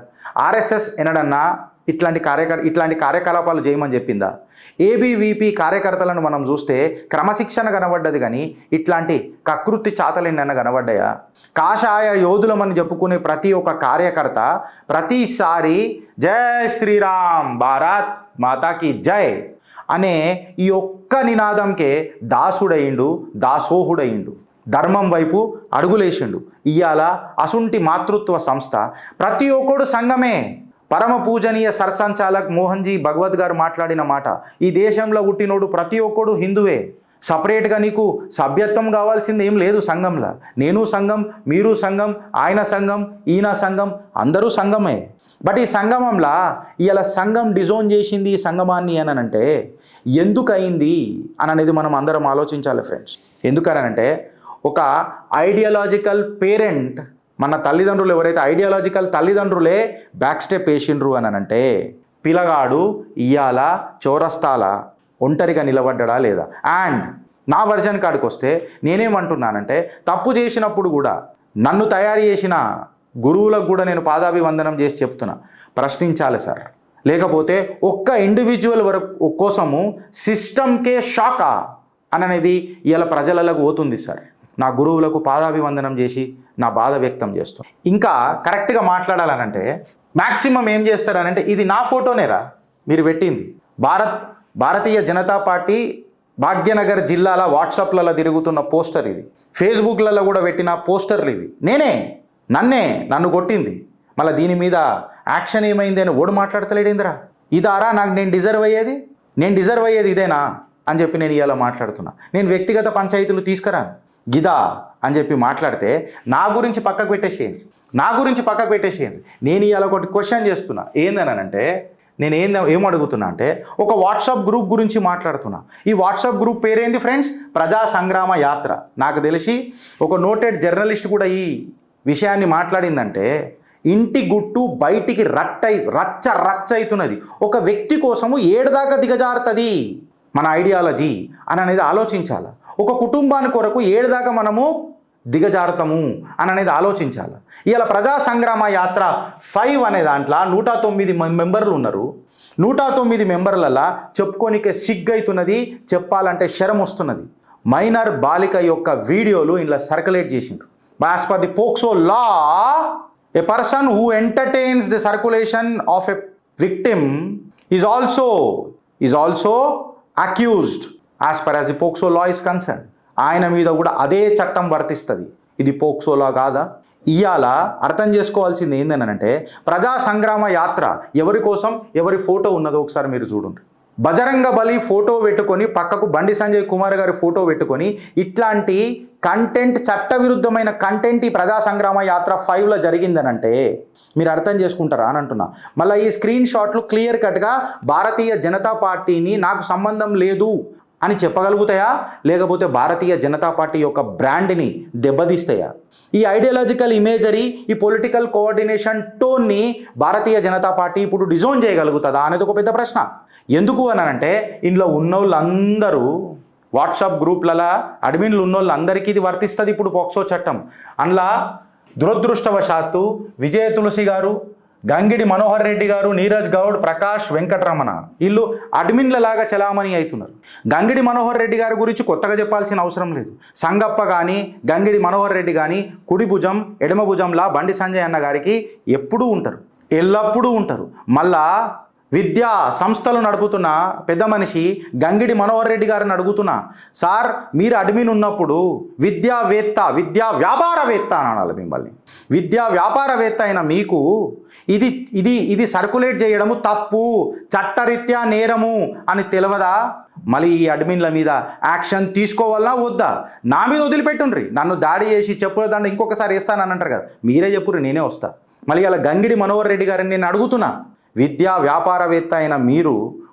ఆర్ఎస్ఎస్ ఎనడన్నా ఇట్లాంటి కార్యకలాపాలు చేయమని చెప్పిందా? ఏబీవీపీ కార్యకర్తలను మనం చూస్తే క్రమశిక్షణ కనబడ్డది, కానీ ఇట్లాంటి కకృతి చాతలేనన్న కనబడ్డాయా? కాషాయ యోధులమని చెప్పుకునే ప్రతి ఒక్క కార్యకర్త ప్రతిసారి జై శ్రీరామ్, భారత్ మాతాకి జై అనే ఈ ఒక్క నినాదంకే దాసోహుడయిండు, ధర్మం వైపు అడుగులేసిండు. ఇవాళ అసుంటి మాతృత్వ సంస్థ ప్రతి ఒక్కడు సంఘమే. పరమ పూజనీయ సర్సంచాలక్ మోహన్జీ భగవత్ గారు మాట్లాడిన మాట, ఈ దేశంలో పుట్టినోడు ప్రతి ఒక్కడు హిందువే. సపరేట్గా నీకు సభ్యత్వం కావాల్సింది ఏం లేదు సంఘంలో. నేను సంఘం, మీరు సంఘం, ఆయన సంఘం, ఈయన సంఘం, అందరూ సంఘమే. బట్ ఈ సంగమంలా ఇలా సంఘం డిజోన్ చేసింది ఈ సంగమాన్ని అని అంటే ఎందుకు అయింది అని అనేది మనం అందరం ఆలోచించాలి ఫ్రెండ్స్. ఎందుకనంటే ఒక ఐడియాలజికల్ పేరెంట్, మన తల్లిదండ్రులు ఎవరైతే ఐడియాలజికల్ తల్లిదండ్రులే బ్యాక్ స్టెప్ వేసిండ్రు అని అంటే పిల్లగాడు ఇయ్యాల చౌరస్తాల ఒంటరిగా నిలబడ్డా లేదా. అండ్ నా వర్జన్ కాడికి వస్తే నేనేమంటున్నానంటే తప్పు చేసినప్పుడు కూడా నన్ను తయారు చేసిన గురువులకు కూడా నేను పాదాభివందనం చేసి చెప్తున్నా, ప్రశ్నించాలి సార్. లేకపోతే ఒక్క ఇండివిజువల్ వరకు కోసము సిస్టమ్కే షాకా అని అనేది ఇలా ప్రజలకు పోతుంది సార్. నా గురువులకు పాదాభివందనం చేసి నా బాధ వ్యక్తం చేస్తాను. ఇంకా కరెక్ట్గా మాట్లాడాలనంటే మ్యాక్సిమం ఏం చేస్తారనంటే ఇది నా ఫోటోనేరా మీరు పెట్టింది, భారతీయ జనతా పార్టీ భాగ్యనగర్ జిల్లాల వాట్సాప్లలో తిరుగుతున్న పోస్టర్ ఇది, ఫేస్బుక్లలో కూడా పెట్టిన పోస్టర్లు ఇవి. నన్ను కొట్టింది. మళ్ళీ దీని మీద యాక్షన్ ఏమైంది అని ఓడు మాట్లాడతలేడేందిరా. ఇదారా నాకు నేను డిజర్వ్ అయ్యేది ఇదేనా అని చెప్పి నేను ఇలా మాట్లాడుతున్నా. నేను వ్యక్తిగత పంచాయతీలు తీసుకురాను గిదా అని చెప్పి మాట్లాడితే నా గురించి పక్కకు పెట్టేసేయండి. నేను ఇవాళ ఒకటి క్వశ్చన్ చేస్తున్నా. ఏందనంటే నేను ఏం అడుగుతున్నా అంటే ఒక వాట్సాప్ గ్రూప్ గురించి మాట్లాడుతున్నా. ఈ వాట్సాప్ గ్రూప్ పేరేంది ఫ్రెండ్స్? ప్రజా సంగ్రామ యాత్ర. నాకు తెలిసి ఒక నోటెడ్ జర్నలిస్ట్ కూడా ఈ విషయాన్ని మాట్లాడిందంటే ఇంటి గుట్టు బయటికి రచ్చ అవుతున్నది. ఒక వ్యక్తి కోసము ఏడుదాకా దిగజారుతుంది మన ఐడియాలజీ అని అనేది ఆలోచించాలి. ఒక కుటుంబాన్ని కొరకు ఏడుదాకా మనము దిగజారుతాము అని అనేది ఆలోచించాలి. ఇవాళ ప్రజా సంగ్రామ యాత్ర 5 అనే దాంట్లో 109 మెంబర్లు ఉన్నారు. 109 మెంబర్లలో చెప్పుకోనికే సిగ్గైతున్నది, చెప్పాలంటే శరం వస్తున్నది. మైనర్ బాలిక యొక్క వీడియోలు ఇలా సర్క్యులేట్ చేసిండ్రు. As per the POCSO law, a person who entertains the circulation of a victim is also accused as far as the POCSO law is concerned. ఆయన మీద కూడా అదే చట్టం వర్తిస్తుంది. ఇది POCSO law కాదా? ఇవాళ అర్థం చేసుకోవాల్సింది ఏంటంటే ప్రజా సంగ్రామ యాత్ర ఎవరి కోసం ఎవరి ఫోటో ఉన్నదో ఒకసారి మీరు చూడండి. బజరంగ బలి ఫోటో పెట్టుకొని పక్కకు బండి సంజయ్ కుమార్ గారి ఫోటో పెట్టుకొని ఇట్లాంటి కంటెంట్, చట్టవిరుద్ధమైన కంటెంట్ ఈ ప్రజా సంగ్రామ యాత్ర 5లో జరిగిందనంటే మీరు అర్థం చేసుకుంటారా అని అంటున్నా. మళ్ళీ ఈ స్క్రీన్ షాట్లు క్లియర్ కట్గా భారతీయ జనతా పార్టీని నాకు సంబంధం లేదు అని చెప్పగలుగుతాయా, లేకపోతే భారతీయ జనతా పార్టీ యొక్క బ్రాండ్ని దెబ్బతీస్తాయా? ఈ ఐడియాలజికల్ ఇమేజరీ, ఈ political coordination టోన్ని Bharatiya Janata party ఇప్పుడు డిజోన్ చేయగలుగుతుందా అనేది ఒక పెద్ద ప్రశ్న. ఎందుకు అనంటే ఇందులో ఉన్నోళ్ళందరూ వాట్సాప్ గ్రూప్లలో అడ్మిన్లు ఉన్నోళ్ళందరికీ ఇది వర్తిస్తుంది ఇప్పుడు పోక్సో చట్టం. అందులో దురదృష్టవశాత్తు విజయ తులసి గారు, గంగిడి మనోహర్ రెడ్డి గారు, నీరజ్ గౌడ్, ప్రకాష్ వెంకటరమణ వీళ్ళు అడ్మిన్లలాగా చలామణి అవుతున్నారు. గంగిడి మనోహర్ రెడ్డి గారి గురించి కొత్తగా చెప్పాల్సిన అవసరం లేదు. సంగప్ప కానీ గంగిడి మనోహర్ రెడ్డి కానీ కుడి భుజం ఎడమ భుజంలా బండి సంజయ్ అన్న గారికి ఎప్పుడూ ఉంటారు, ఎల్లప్పుడూ ఉంటారు. మళ్ళా విద్యా సంస్థలు నడుపుతున్న పెద్ద మనిషి గంగిడి మనోహర్ రెడ్డి గారిని అడుగుతున్నా, సార్ మీరు అడ్మిన్ ఉన్నప్పుడు విద్యా వ్యాపారవేత్త అని అనాలి మిమ్మల్ని. విద్యా వ్యాపారవేత్త అయిన మీకు ఇది సర్కులేట్ చేయడము తప్పు, చట్టరీత్యా నేరము అని తెలియదా? మళ్ళీ ఈ అడ్మిన్ల మీద యాక్షన్ తీసుకోవాలన్నా వద్దా? నా మీద వదిలిపెట్టుండ్రి, నన్ను దాడి చేసి చెప్పదండి ఇంకొకసారి వేస్తానని అంటారు కదా, మీరే చెప్పుర్రి నేనే వస్తా. మళ్ళీ అలా గంగిడి మనోహర్ రెడ్డి గారిని నేను అడుగుతున్నా, విద్యా వ్యాపారవేత్త అయిన మీరు,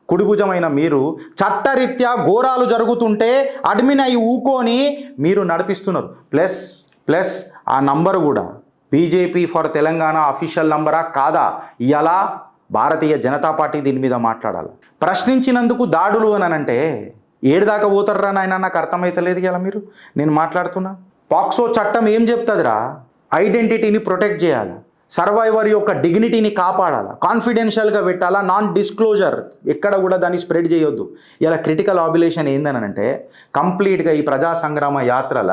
కుడిభుజమైన మీరు చట్టరీత్యా ఘోరాలు జరుగుతుంటే అడ్మిన్ అయి ఊకొని మీరు నడిపిస్తున్నారు. ప్లస్ ఆ నంబర్ కూడా బీజేపీ ఫర్ తెలంగాణ అఫీషియల్ నంబరా కాదా? ఇలా భారతీయ జనతా పార్టీ దీని మీద మాట్లాడాలి. ప్రశ్నించినందుకు దాడులు అని అంటే ఏడుదాకా పోతారా నాయన, నాకు అర్థమవుతలేదు. ఇలా నేను మాట్లాడుతున్నా. పాక్సో చట్టం ఏం చెప్తుందిరా? ఐడెంటిటీని ప్రొటెక్ట్ చేయాలి, సర్వైవర్ యొక్క డిగ్నిటీని కాపాడాలా, కాన్ఫిడెన్షియల్గా పెట్టాలా, నాన్ డిస్క్లోజర్ ఎక్కడ కూడా దాన్ని స్ప్రెడ్ చేయొద్దు. ఇలా క్రిటికల్ ఆబ్యులేషన్ ఏందనంటే కంప్లీట్గా ఈ ప్రజా సంగ్రామ యాత్రల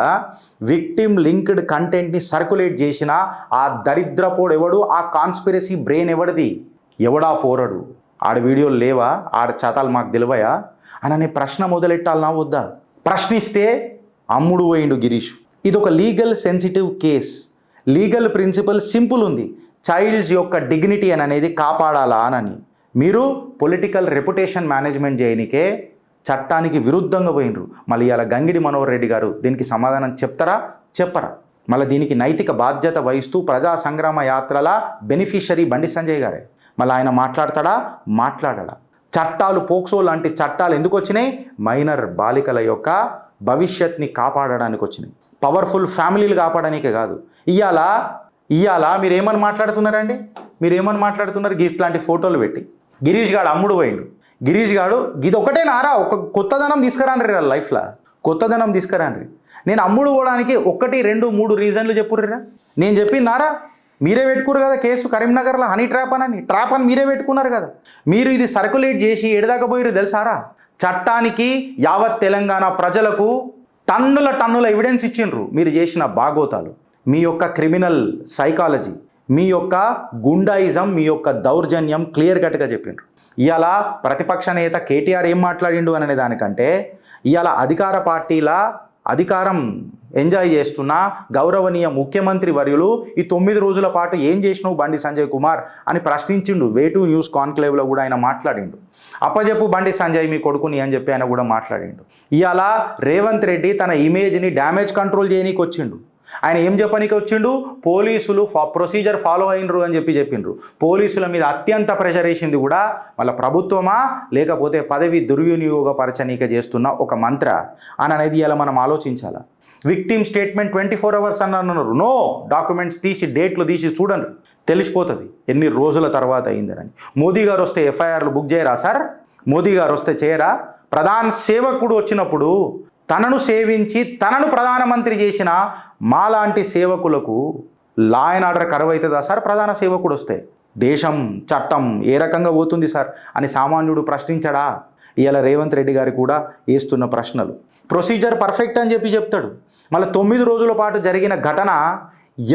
విక్టిమ్ లింక్డ్ కంటెంట్ని సర్క్యులేట్ చేసిన ఆ దరిద్రపోడు ఎవడు, ఆ కాన్స్పిరసీ బ్రెయిన్ ఎవడిది? ఎవడా పోరడు? ఆడ వీడియోలు లేవా, ఆడ చతాలు మాకు తెలివయా అనే ప్రశ్న మొదలెట్టాలనా వద్దా? ప్రశ్నిస్తే అమ్ముడు పోయిండు గిరీష్. ఇది ఒక legal sensitive case. Legal principle simple ఉంది, చైల్డ్స్ యొక్క డిగ్నిటీ అనేది కాపాడాలా అని. మీరు పొలిటికల్ రెప్యుటేషన్ మేనేజ్మెంట్ చేయనికే చట్టానికి విరుద్ధంగా పోయినరు. మళ్ళీ ఇలా గంగిడి మనోహర్ రెడ్డి గారు దీనికి సమాధానం చెప్తారా చెప్పరా? మళ్ళీ దీనికి నైతిక బాధ్యత వహిస్తూ ప్రజా సంగ్రామ యాత్రల బెనిఫిషరీ బండి సంజయ్ గారే. మళ్ళీ ఆయన మాట్లాడతాడా మాట్లాడా? చట్టాలు పోక్సో లాంటి చట్టాలు ఎందుకు వచ్చినాయి? మైనర్ బాలికల యొక్క భవిష్యత్ని కాపాడడానికి వచ్చినాయి. పవర్ఫుల్ ఫ్యామిలీలు కాపాడడానికే కాదు. ఇవాళ మీరేమని మాట్లాడుతున్నారండి? మీరేమని మాట్లాడుతున్నారు? ఇట్లాంటి ఫోటోలు పెట్టి గిరీష్ గాడు అమ్ముడు పోయిండు. గిరీష్ గాడు ఇది ఒకటే నారా, ఒక కొత్తదనం తీసుకురాండ్రి లైఫ్లో, కొత్తదనం తీసుకురాండ్రి. నేను అమ్ముడు పోవడానికి 1, 2, 3 రీజన్లు చెప్పుర్రా. నేను చెప్పినారా? మీరే పెట్టుకున్నారు కదా కేసు కరీంనగర్లో హనీ ట్రాప్ అని మీరే పెట్టుకున్నారు కదా. మీరు ఇది సర్క్యులేట్ చేసి ఎడదాకా పోయిరు తెలుసారా? చట్టానికి యావత్ తెలంగాణ ప్రజలకు టన్నుల ఎవిడెన్స్ ఇచ్చిండ్రు. మీరు చేసిన బాగోతాలు, మీ యొక్క క్రిమినల్ సైకాలజీ, మీ యొక్క గుండాయిజం, మీ యొక్క దౌర్జన్యం క్లియర్ కట్గా చెప్పిండ్రు. ఇవాళ ప్రతిపక్ష నేత కేటీఆర్ ఏం మాట్లాడిండు అనే దానికంటే ఇవాళ అధికార పార్టీల అధికారం ఎంజాయ్ చేస్తున్న గౌరవనీయ ముఖ్యమంత్రి వర్యులు ఈ 9 రోజుల పాటు ఏం చేసినావు బండి సంజయ్ కుమార్ అని ప్రశ్నించిండు. వేటు న్యూస్ కాన్క్లేవ్లో కూడా ఆయన మాట్లాడిండు. అప్పజెప్పు బండి సంజయ్ మీ కొడుకుని అని చెప్పి ఆయన కూడా మాట్లాడిండు. ఇవాళ రేవంత్ రెడ్డి తన ఇమేజ్ని డ్యామేజ్ కంట్రోల్ చేయనీకి వచ్చిండు. ఆయన ఏం చెప్పనీకి వచ్చిండు? పోలీసులు ప్రొసీజర్ ఫాలో అయినరు అని చెప్పిండ్రు. పోలీసుల మీద అత్యంత ప్రెషర్ వేసింది కూడా వాళ్ళ ప్రభుత్వమా లేకపోతే పదవి దుర్వినియోగపరచనీక చేస్తున్న ఒక మంత్ర అని అనేది ఇలా మనం ఆలోచించాలా. విక్టిమ్ స్టేట్మెంట్ 24 hours అన్నారు. నో డాక్యుమెంట్స్ తీసి డేట్లు తీసి చూడండి, తెలిసిపోతుంది ఎన్ని రోజుల తర్వాత అయిందని. మోదీ గారు వస్తే ఎఫ్ఐఆర్లు బుక్ చేయరా సార్? మోదీ గారు వస్తే చేయరా? ప్రధాన సేవకుడు వచ్చినప్పుడు తనను సేవించి తనను ప్రధానమంత్రి చేసిన మాలాంటి సేవకులకు లా అండ్ ఆర్డర్ కరువు అవుతుందా సార్? ప్రధాన సేవకుడు వస్తే దేశం చట్టం ఏ రకంగా పోతుంది సార్ అని సామాన్యుడు ప్రశ్నించడా? ఇవాళ రేవంత్ రెడ్డి గారు కూడా వేస్తున్న ప్రశ్నలు. ప్రొసీజర్ పర్ఫెక్ట్ అని చెప్తాడు. మళ్ళీ 9 రోజుల పాటు జరిగిన ఘటన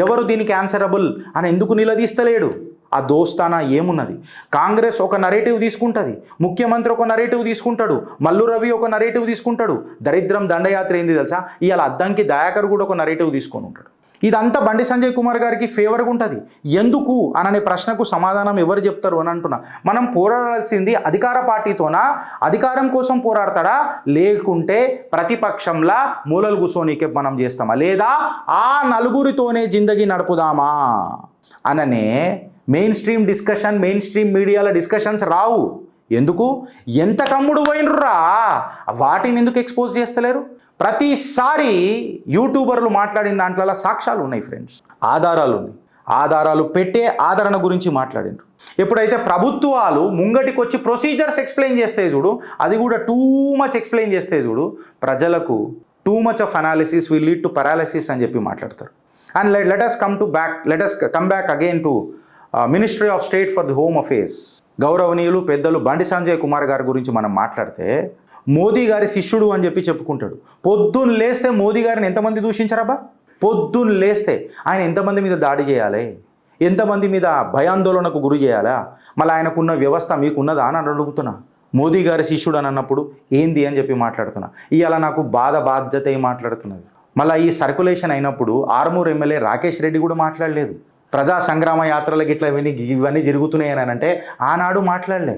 ఎవరు దీనికి ఆన్సరబుల్ అని ఎందుకు నిలదీస్తలేడు? ఆ దోస్తానా ఏమున్నది? కాంగ్రెస్ ఒక నరేటివ్ తీసుకుంటుంది, ముఖ్యమంత్రి ఒక నరేటివ్ తీసుకుంటాడు, మల్లు రవి ఒక నరేటివ్ తీసుకుంటాడు. దరిద్రం దండయాత్ర ఏంది తెలుసా? ఇవాళ అద్దంకి దయాకర్ కూడా ఒక నరేటివ్ తీసుకొని ఉంటాడు. ఇదంతా బండి సంజయ్ కుమార్ గారికి ఫేవర్గా ఉంటుంది. ఎందుకు అననే ప్రశ్నకు సమాధానం ఎవరు చెప్తారు అని అంటున్నా. మనం పోరాడాల్సింది అధికార పార్టీతోనా? అధికారం కోసం పోరాడతాడా లేకుంటే ప్రతిపక్షంలా మూలలు కూర్చోనీకే మనం చేస్తామా? లేదా ఆ నలుగురితోనే జిందగీ నడుపుదామా అననే mainstream discussion, mainstream మీడియాల డిస్కషన్స్ రావు. ఎందుకు? ఎంత కమ్ముడు పోయినరురా, వాటిని ఎందుకు ఎక్స్పోజ్ చేస్తలేరు? ప్రతిసారి యూట్యూబర్లు మాట్లాడిన దాంట్లో సాక్ష్యాలు ఉన్నాయి ఫ్రెండ్స్, ఆధారాలు ఉన్నాయి. ఆధారాలు పెట్టే ఆదరణ గురించి మాట్లాడినారు. ఎప్పుడైతే ప్రభుత్వాలు ముంగటికి వచ్చి ప్రొసీజర్స్ ఎక్స్ప్లెయిన్ చేస్తే చూడు, అది కూడా టూ మచ్ ఎక్స్ప్లెయిన్ చేస్తే చూడు, ప్రజలకు too much of analysis will lead to paralysis అని చెప్పి మాట్లాడతారు. And let us come back again to ministry of state for the home affairs. గౌరవనీయులు పెద్దలు బండి సంజయ్ కుమార్ గారి గురించి మనం మాట్లాడితే మోదీ గారి శిష్యుడు అని చెప్పి చెప్పుకుంటాడు. పొద్దున్న లేస్తే మోదీ గారిని ఎంతమంది దూషించారబ్బా? పొద్దున్న లేస్తే ఆయన ఎంతమంది మీద దాడి చేయాలి, ఎంతమంది మీద భయాందోళనకు గురి చేయాలా? మళ్ళీ ఆయనకున్న వ్యవస్థ మీకున్నదా అని అడుగుతున్నా. మోదీ గారి శిష్యుడు అని అన్నప్పుడు ఏంది అని చెప్పి మాట్లాడుతున్నా. ఇవాళ నాకు బాధ్యత ఏం మాట్లాడుతున్నది. మళ్ళీ ఈ సర్క్యులేషన్ అయినప్పుడు ఆర్మూర్ ఎమ్మెల్యే రాకేష్ రెడ్డి కూడా మాట్లాడలేదు. ప్రజా సంగ్రామ యాత్రలకు ఇట్లా ఇవన్నీ జరుగుతున్నాయని అంటే ఆనాడు మాట్లాడలే.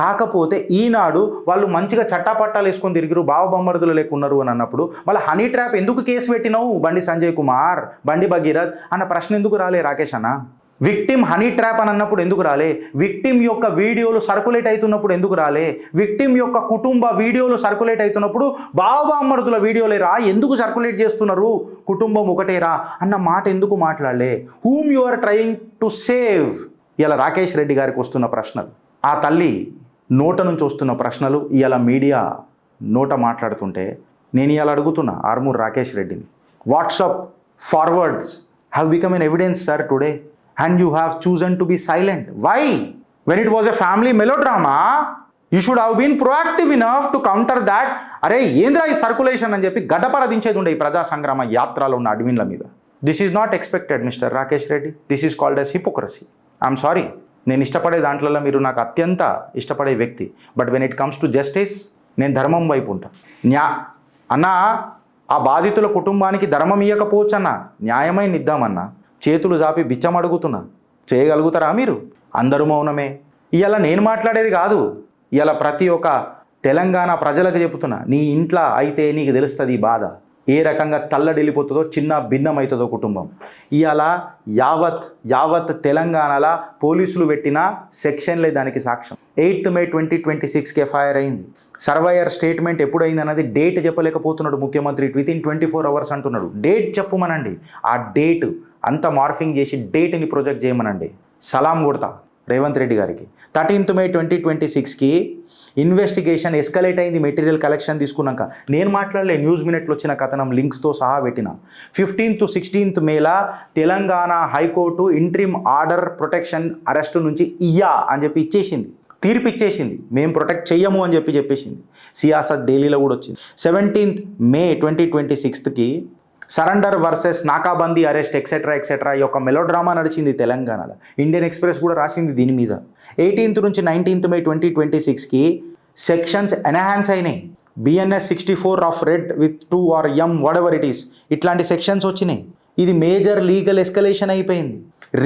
కాకపోతే ఈనాడు వాళ్ళు మంచిగా చట్టాపట్టాలు వేసుకొని తిరిగిరు, బావబొమ్మరుదులు లేకున్నారు అని అన్నప్పుడు మళ్ళీ హనీ ట్రాప్ ఎందుకు కేసు పెట్టినావు బండి సంజయ్ కుమార్, బండి భగీరథ్ అన్న ప్రశ్న ఎందుకు రాలే రాకేష్ అన్న? విక్టిమ్ హనీ ట్రాప్ అని అన్నప్పుడు ఎందుకు రాలే? విక్టిమ్ యొక్క వీడియోలు సర్క్యులేట్ అవుతున్నప్పుడు ఎందుకు రాలే? విక్టిమ్ యొక్క కుటుంబ వీడియోలు సర్క్యులేట్ అవుతున్నప్పుడు బావబామ్మరుదుల వీడియోలేరా ఎందుకు సర్క్యులేట్ చేస్తున్నారు, కుటుంబం ఒకటేరా అన్న మాట ఎందుకు మాట్లాడలే? Whom you are trying to save? ఇలా రాకేష్ రెడ్డి గారికి వస్తున్న ప్రశ్నలు, ఆ తల్లి నోట నుంచి వస్తున్న ప్రశ్నలు ఇవాళ మీడియా నోట మాట్లాడుతుంటే నేను ఇవాళ అడుగుతున్నా ఆర్మూర్ రాకేష్ రెడ్డిని, WhatsApp forwards have become an evidence sir today and you have chosen to be silent. Why? When it was a family melodrama, you should have been proactive enough to counter that. అరే ఏంద్రా ఈ circulation అని చెప్పి గడ్డపర దించేది ఉండే ఈ ప్రజా సంగ్రామ యాత్రలో ఉన్న అడ్మిన్ల మీద. This is not expected mister Rakesh Reddy. This is called as hypocrisy. I'm sorry, నేను ఇష్టపడే దాంట్లో మీరు నాకు అత్యంత ఇష్టపడే వ్యక్తి. But when it comes to justice నేను ధర్మం వైపు ఉంటా. అన్నా ఆ బాధితుల కుటుంబానికి ధర్మం ఇవ్వకపోవచ్చు అన్న, న్యాయమైన ఇద్దామన్నా, చేతులు జాపి బిచ్చం అడుగుతున్నా, చేయగలుగుతారా మీరు? అందరూ మౌనమే. ఇవాళ నేను మాట్లాడేది కాదు, ఇవాళ ప్రతి ఒక్క తెలంగాణ ప్రజలకు చెప్తున్నా, నీ ఇంట్లో అయితే నీకు తెలుస్తుంది ఈ బాధ, ఏ రకంగా తల్లడిల్లిపోతుందో, చిన్న భిన్నమవుతుందో కుటుంబం. ఇవాళ యావత్ తెలంగాణలో పోలీసులు పెట్టిన సెక్షన్లే దానికి సాక్ష్యం. 8th May 2026కి ఎఫ్ఐఆర్ అయింది. సర్వయర్ స్టేట్మెంట్ ఎప్పుడైంది అన్నది డేట్ చెప్పలేకపోతున్నాడు ముఖ్యమంత్రి. వితిన్ 24 hours అంటున్నాడు. డేట్ చెప్పమనండి. ఆ డేట్ అంతా మార్ఫింగ్ చేసి డేట్ని ప్రొజెక్ట్ చేయమనండి. సలాం కొడతా రేవంత్ రెడ్డి గారికి. 13th May 2026కి ఇన్వెస్టిగేషన్ ఎస్కలేట్ అయింది. మెటీరియల్ కలెక్షన్ తీసుకున్నాక నేను మాట్లాడలే, న్యూస్ మినిట్లో వచ్చిన కథనం లింక్స్తో సహా పెట్టిన. 15th to 16th Mayలా Telangana high court interim order protection arrest నుంచి ఇయ్యా అని చెప్పి ఇచ్చేసింది, తీర్పు ఇచ్చేసింది. మేము ప్రొటెక్ట్ చెయ్యము అని చెప్పేసింది. సియాసత్ ఢిల్లీలో కూడా వచ్చింది. 17th May 2026కి సరెండర్ వర్సెస్ నాకాబందీ అరెస్ట్ ఎక్సెట్రా ఈ యొక్క మెలోడ్రామా నడిచింది తెలంగాణలో. ఇండియన్ ఎక్స్ప్రెస్ కూడా రాసింది దీని మీద. 18th నుంచి 19th May 2026కి సెక్షన్స్ ఎన్హాన్స్ అయినాయి. BNS 64 of read with 2 or M whatever it is, ఇట్లాంటి సెక్షన్స్ వచ్చినాయి. ఇది మేజర్ లీగల్ ఎస్కలేషన్ అయిపోయింది.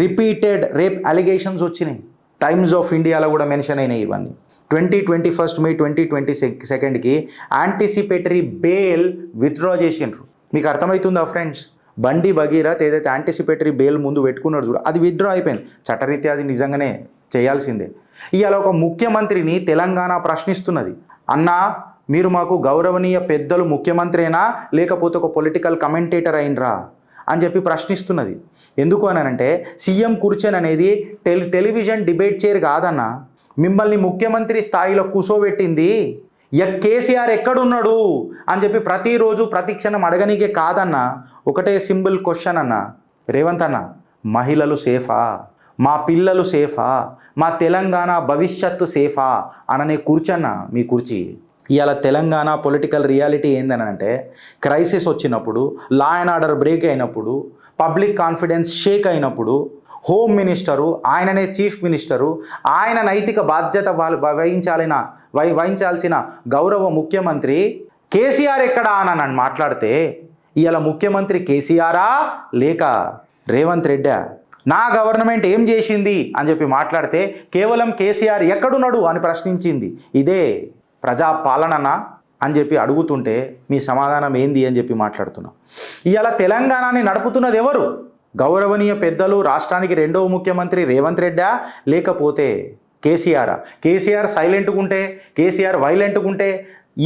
రిపీటెడ్ రేప్ అలిగేషన్స్ వచ్చినాయి. టైమ్స్ ఆఫ్ ఇండియాలో కూడా మెన్షన్ అయినాయి ఇవన్నీ. 21st May 2022కి యాంటిసిపేటరీ బెయిల్ విత్డ్రా చేసిండ్రు. మీకు అర్థమవుతుందా ఫ్రెండ్స్? బండి భగీరథ్ ఏదైతే యాంటిసిపేటరీ బెయిల్ ముందు పెట్టుకున్నాడు చూడ, అది విత్డ్రా అయిపోయింది. చట్టరీత్యా అది నిజంగానే చేయాల్సిందే. ఇవాళ ఒక ముఖ్యమంత్రిని తెలంగాణ ప్రశ్నిస్తున్నది, అన్నా మీరు మాకు గౌరవనీయ పెద్దలు ముఖ్యమంత్రేనా లేకపోతే ఒక పొలిటికల్ కమెంటేటర్ అయినరా అని చెప్పి ప్రశ్నిస్తున్నది. ఎందుకు అనంటే సీఎం కూర్చొని అనేది టెలివిజన్ డిబేట్ చైర్ కాదన్నా, మిమ్మల్ని ముఖ్యమంత్రి స్థాయిలో కూసోబెట్టింది కేసీఆర్ ఎక్కడున్నాడు అని చెప్పి ప్రతిరోజు ప్రతి క్షణం అడగనీకే కాదన్నా. ఒకటే సింపుల్ క్వశ్చన్ అన్న, రేవంత్ అన్న, మహిళలు సేఫా, మా పిల్లలు సేఫా, మా తెలంగాణ భవిష్యత్తు సేఫా అననే కూర్చన్న మీ కుర్చీ. ఇవాళ తెలంగాణ పొలిటికల్ రియాలిటీ ఏందనంటే, క్రైసిస్ వచ్చినప్పుడు, లా అండ్ ఆర్డర్ బ్రేక్ అయినప్పుడు, పబ్లిక్ కాన్ఫిడెన్స్ షేక్ అయినప్పుడు హోమ్ మినిస్టరు, ఆయననే చీఫ్ మినిస్టరు, ఆయన నైతిక బాధ్యత వహించాల్సిన గౌరవ ముఖ్యమంత్రి కేసీఆర్ ఎక్కడా అని నన్ను మాట్లాడితే, ఇవాళ ముఖ్యమంత్రి కేసీఆరా లేక రేవంత్ రెడ్డా? నా గవర్నమెంట్ ఏం చేసింది అని చెప్పి మాట్లాడితే కేవలం కేసీఆర్ ఎక్కడున్నాడు అని ప్రశ్నించింది. ఇదే ప్రజాపాలననా అని చెప్పి అడుగుతుంటే మీ సమాధానం ఏంది అని చెప్పి మాట్లాడుతున్నా. ఇవాళ తెలంగాణని నడుపుతున్నది ఎవరు? గౌరవనీయ పెద్దలు, రాష్ట్రానికి రెండవ ముఖ్యమంత్రి రేవంత్ రెడ్డా లేకపోతే కేసీఆర్? కేసీఆర్ సైలెంట్గా ఉంటే, కేసీఆర్ వైలెంట్గా ఉంటే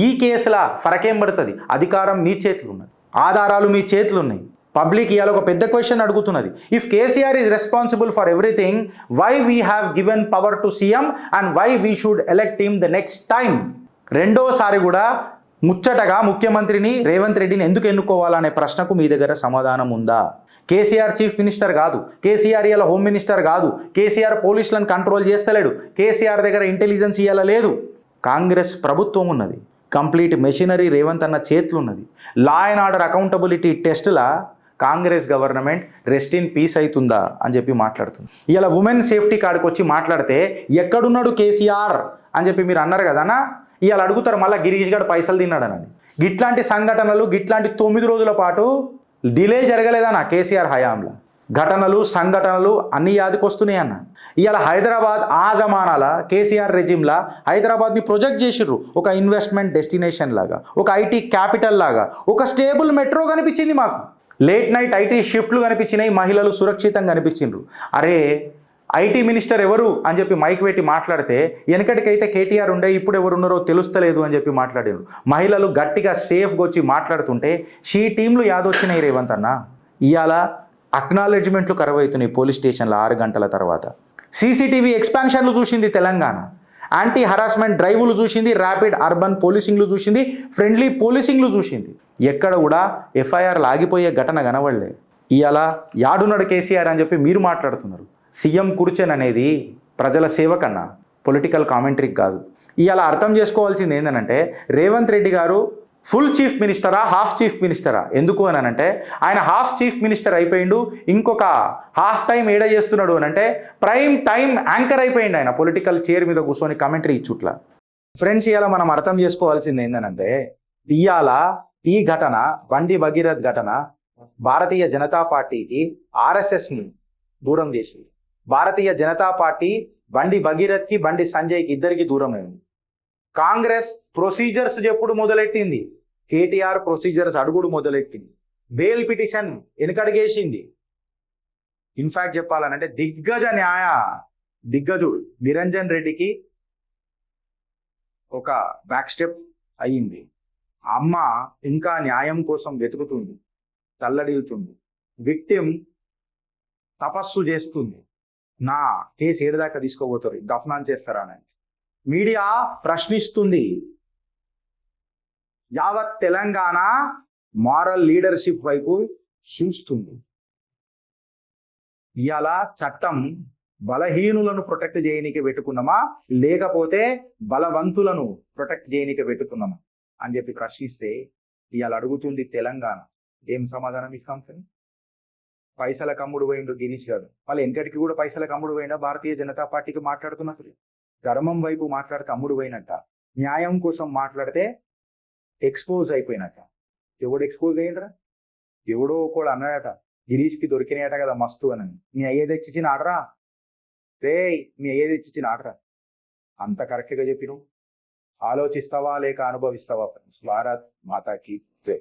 ఈ కేసుల ఫరకేం పడుతుంది? అధికారం మీ చేతులు ఉన్నది, ఆధారాలు మీ చేతులు ఉన్నాయి. పబ్లిక్ ఇవాళ ఒక పెద్ద క్వశ్చన్ అడుగుతున్నది, if KCR is responsible for everything, why we have given power to CM and why we should elect him the next time? రెండోసారి కూడా ముచ్చటగా ముఖ్యమంత్రిని రేవంత్ రెడ్డిని ఎందుకు ఎన్నుకోవాలనే ప్రశ్నకు మీ దగ్గర సమాధానం ఉందా? కేసీఆర్ చీఫ్ మినిస్టర్ కాదు, కేసీఆర్ ఇవాళ హోమ్ మినిస్టర్ కాదు, కేసీఆర్ పోలీసులను కంట్రోల్ చేస్తలేడు, కేసీఆర్ దగ్గర ఇంటెలిజెన్స్ ఇవాళ లేదు. కాంగ్రెస్ ప్రభుత్వం ఉన్నది, కంప్లీట్ మెషినరీ రేవంత్ అన్న చేతులు ఉన్నది. లా అండ్ ఆర్డర్ అకౌంటబిలిటీ టెస్టులా Congress government rest in peace అవుతుందా అని చెప్పి మాట్లాడుతుంది. ఇలా ఉమెన్ సేఫ్టీ కార్డుకి వచ్చి మాట్లాడితే ఎక్కడున్నాడు కేసీఆర్ అని చెప్పి మీరు అన్నారు కదనా, ఇవాళ అడుగుతారు మళ్ళీ గిరీష్ గారు పైసలు తిన్నాడనని. గిట్లాంటి సంఘటనలు, గిట్లాంటి 9 రోజుల పాటు డిలే జరగలేదన్న కేసీఆర్ హయాంలో. ఘటనలు, సంఘటనలు అన్ని యాదికొస్తున్నాయి అన్న. ఇవాళ హైదరాబాద్ ఆ జమానాల కేసీఆర్ రెజిమ్లా హైదరాబాద్ని ప్రొజెక్ట్ చేసిర్రు ఒక ఇన్వెస్ట్మెంట్ డెస్టినేషన్ లాగా, ఒక ఐటీ క్యాపిటల్ లాగా, ఒక స్టేబుల్ మెట్రో కనిపించింది మాకు. లేట్ నైట్ ఐటీ షిఫ్ట్లు కనిపించినాయి, మహిళలు సురక్షితంగా కనిపించిండ్రు. అరే ఐటీ మినిస్టర్ ఎవరు అని చెప్పి మైక్ పెట్టి మాట్లాడితే వెనకటికైతే కేటీఆర్ ఉండే, ఇప్పుడు ఎవరు ఉన్నారో తెలుస్తలేదు అని చెప్పి మాట్లాడారు. మహిళలు గట్టిగా సేఫ్గా వచ్చి మాట్లాడుతుంటే షీ టీంలు యాదొచ్చినాయి రేవంత్ అన్న. ఇవాళ అక్నాలెడ్జ్మెంట్లు కరువవుతున్నాయి పోలీస్ స్టేషన్లో 6 గంటల తర్వాత. సీసీటీవీ ఎక్స్పాన్షన్లు చూసింది తెలంగాణ, యాంటీ హరాస్మెంట్ డ్రైవులు చూసింది, ర్యాపిడ్ అర్బన్ పోలీసింగ్లు చూసింది, ఫ్రెండ్లీ పోలీసింగ్లు చూసింది. ఎక్కడ కూడా ఎఫ్ఐఆర్లు ఆగిపోయే ఘటన కనబడలే. ఇవాళ యాడున్నాడు కేసీఆర్ అని చెప్పి మీరు మాట్లాడుతున్నారు. సీఎం కూర్చొని అనేది ప్రజల సేవ కన్నా పొలిటికల్ కామెంటరీకి కాదు. ఇవాళ అర్థం చేసుకోవాల్సింది ఏంటంటే, రేవంత్ రెడ్డి గారు ఫుల్ చీఫ్ మినిస్టరా, హాఫ్ చీఫ్ మినిస్టరా? ఎందుకు అని అంటే ఆయన హాఫ్ చీఫ్ మినిస్టర్ అయిపోయిండు, ఇంకొక హాఫ్ టైం ఏడ చేస్తున్నాడు అని అంటే ప్రైమ్ టైం యాంకర్ అయిపోయిండు ఆయన పొలిటికల్ చైర్ మీద కూర్చొని కామెంటరీ ఇచ్చుట్లా. ఫ్రెండ్స్, ఇవాళ మనం అర్థం చేసుకోవాల్సింది ఏంటంటే, ఇవాళ ఈ ఘటన, బండి భగీరథ్ ఘటన భారతీయ జనతా పార్టీకి ఆర్ఎస్ఎస్ని దూరం చేసింది. భారతీయ జనతా పార్టీ బండి భగీరథ్కి, బండి సంజయ్కి ఇద్దరికి దూరం అయింది. కాంగ్రెస్ ప్రొసీజర్స్ చెప్పుడు మొదలెట్టింది. కేటీఆర్ ప్రొసీజర్స్ అడుగుడు మొదలెట్టింది. బెయిల్ పిటిషన్ వెనకడిగేసింది. ఇన్ఫాక్ట్ చెప్పాలనంటే దిగ్గజుడు నిరంజన్ రెడ్డికి ఒక బ్యాక్ స్టెప్ అయ్యింది. అమ్మ ఇంకా న్యాయం కోసం వెతుకుతుంది, తల్లడిల్లుతుంది. విక్టిమ్ తపస్సు చేస్తుంది, నా కేసు ఏడుదాకా తీసుకోబోతారు, దఫనాన్ చేస్తారా అని. మీడియా ప్రశ్నిస్తుంది. యావత్ తెలంగాణ మారల్ లీడర్షిప్ వైపు చూస్తుంది. ఇవాళ చట్టం బలహీనులను ప్రొటెక్ట్ చేయనీకి పెట్టుకున్నామా లేకపోతే బలవంతులను ప్రొటెక్ట్ చేయనీకి పెట్టుకున్నామా అని చెప్పి ప్రశ్నిస్తే ఇవాళ అడుగుతుంది తెలంగాణ. ఏం సమాధానం ఇస్తాం? పైసల కమ్ముడు పోయిండు గిరీష్ గారు. వాళ్ళు వెనకటికి కూడా పైసల కమ్ముడు పోయినా భారతీయ జనతా పార్టీకి మాట్లాడుతున్నారు. ధర్మం వైపు మాట్లాడితే అమ్ముడు పోయినట్ట, న్యాయం కోసం మాట్లాడితే ఎక్స్పోజ్ అయిపోయినట్ట. ఎవడు ఎక్స్పోజ్ అయ్యిండ్రా? ఎవడో ఒకడు అన్నాడట, గిరీష్కి దొరికినాయట కదా మస్తు అని. మీ అయ్యే తెచ్చిచ్చిన ఆడరా రే, మీ అయ్యే తెచ్చిచ్చిన ఆడరా. అంత కరెక్ట్గా చెప్పిను. ఆలోచిస్తావా లేక అనుభవిస్తావా? భారత్ మాతాకి జై.